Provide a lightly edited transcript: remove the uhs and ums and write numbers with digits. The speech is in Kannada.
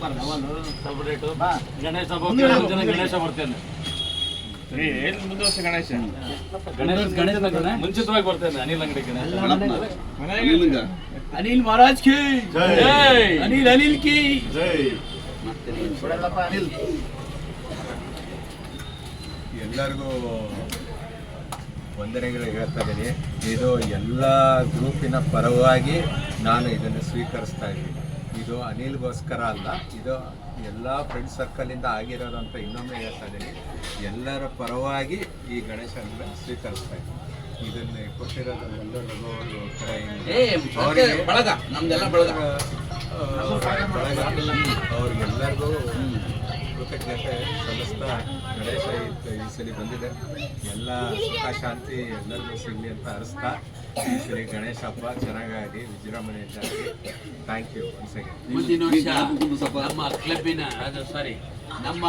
ಸ್ವಲ್ಪ ಗಣೇಶ ಗಣೇಶ ಬರ್ತೇನೆ ಮುಂದೆ ವರ್ಷ ಗಣೇಶ ಮುಂಚಿತವಾಗಿ ಬರ್ತೇನೆ ಅನಿಲ್ ಅಂಗಡಿ ಗಣೇಶ ಅನಿಲ್ ಮಹಾರಾಜ್ ಕಿ ಅನಿಲ್ ಕಿ ಎಲ್ಲರಿಗೂ ವಂದನೆಗಳು ಹೇಳ್ತಾ ಇದ್ದೀನಿ. ಇದು ಎಲ್ಲ ಗ್ರೂಪಿನ ಪರವಾಗಿ ನಾನು ಇದನ್ನು ಸ್ವೀಕರಿಸ್ತಾ ಇದ್ದೀನಿ. ಇದು ಅನಿಲ್ಗೋಸ್ಕರ ಅಲ್ಲ, ಇದು ಎಲ್ಲ ಫ್ರೆಂಡ್ ಸರ್ಕಲಿಂದ ಆಗಿರೋದು ಅಂತ ಇನ್ನೊಮ್ಮೆ ಹೇಳ್ತಾ ಇದ್ದೀನಿ. ಎಲ್ಲರ ಪರವಾಗಿ ಈ ಗಣೇಶನ ಸ್ವೀಕರಿಸ್ತಾ ಇದ್ದೀನಿ. ಇದನ್ನು ಕೊಟ್ಟಿರೋದೆಲ್ಲರೂ ಅವ್ರಿಗೆಲ್ಲರಿಗೂ ಕೃತಜ್ಞತೆ ಸಲ್ಲಿಸ್ತಾ ಗಣೇಶ ಈ ಸಲ ಬಂದಿದೆ. ಎಲ್ಲ ಸುಖ ಶಾಂತಿ ಎಲ್ಲರಿಗೂ ಸಿಗಲಿ ಅಂತ ಹರಿಸ್ತಾ ಈ ಸಲ ಗಣೇಶ ಹಬ್ಬ ಚೆನ್ನಾಗಾಗಿ ವಿಜೃಂಭಣೆಯಿಂದ ಥ್ಯಾಂಕ್ ಯು. ಮುಂದಿನ ವರ್ಷ ನಮ್ಮ ಕ್ಲಬ್ಬಿನ ನಮ್ಮ